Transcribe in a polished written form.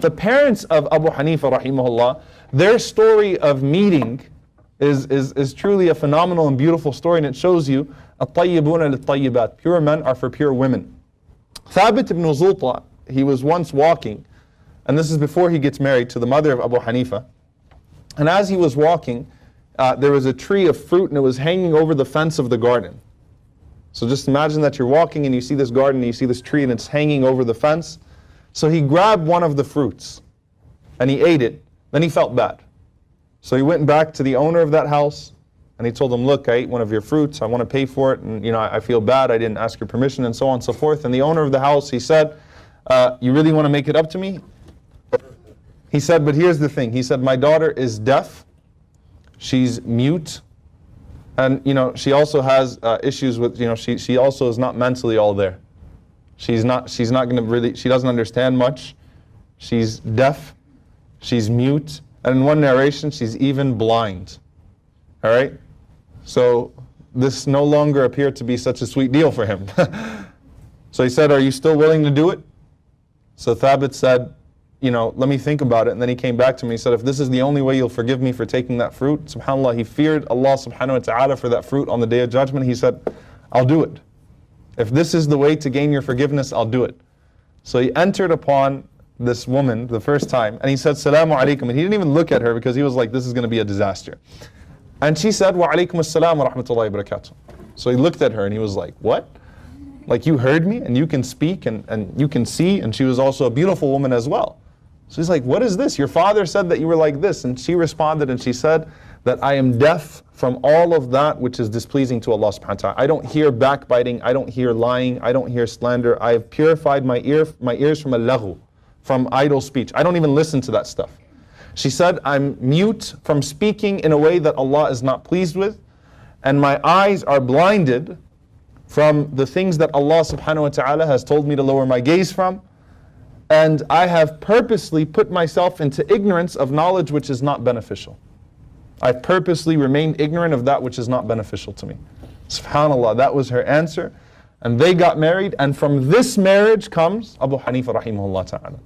The parents of Abu Hanifa rahimahullah, their story of meeting is truly a phenomenal and beautiful story, and it shows you الطيبون للطيبات, pure men are for pure women. Thabit ibn Zulta, he was once walking, and this is before he gets married, to the mother of Abu Hanifa. And as he was walking, there was a tree of fruit and it was hanging over the fence of the garden. So just imagine that you're walking and you see this garden and you see this tree and it's hanging over the fence. So he grabbed one of the fruits and he ate it. Then he felt bad. So he went back to the owner of that house and he told him, look, I ate one of your fruits, I want to pay for it, and I feel bad, I didn't ask your permission, and so on and so forth. And the owner of the house, he said, you really want to make it up to me? He said, but here's the thing. He said, my daughter is deaf, she's mute, and she also has issues with, she also is not mentally all there. She's not going to really, she doesn't understand much. She's deaf, she's mute, and in one narration, she's even blind. All right? So this no longer appeared to be such a sweet deal for him. So he said, are you still willing to do it? So Thabit said, let me think about it. And then he came back to me. He said, if this is the only way you'll forgive me for taking that fruit, subhanAllah, he feared Allah subhanahu wa ta'ala for that fruit on the Day of Judgment. He said, I'll do it. If this is the way to gain your forgiveness, I'll do it. So he entered upon this woman the first time and he said, Salaamu Alaikum. And he didn't even look at her because he was like, this is going to be a disaster. And she said, Wa Alaikum Assalam wa rahmatullahi wa barakatuh. So he looked at her and he was like, what? Like, you heard me and you can speak and you can see, and she was also a beautiful woman as well. So he's like, what is this? Your father said that you were like this. And she responded and she said that I am deaf from all of that which is displeasing to Allah subhanahu wa ta'ala. I don't hear backbiting, I don't hear lying, I don't hear slander. I have purified my ears from al-laghu, from idle speech. I don't even listen to that stuff. She said, I'm mute from speaking in a way that Allah is not pleased with, and my eyes are blinded from the things that Allah subhanahu wa ta'ala has told me to lower my gaze from, and I have purposely put myself into ignorance of knowledge which is not beneficial. I purposely remained ignorant of that which is not beneficial to me. SubhanAllah, that was her answer. And they got married, and from this marriage comes Abu Hanifa rahimahullah ta'ala.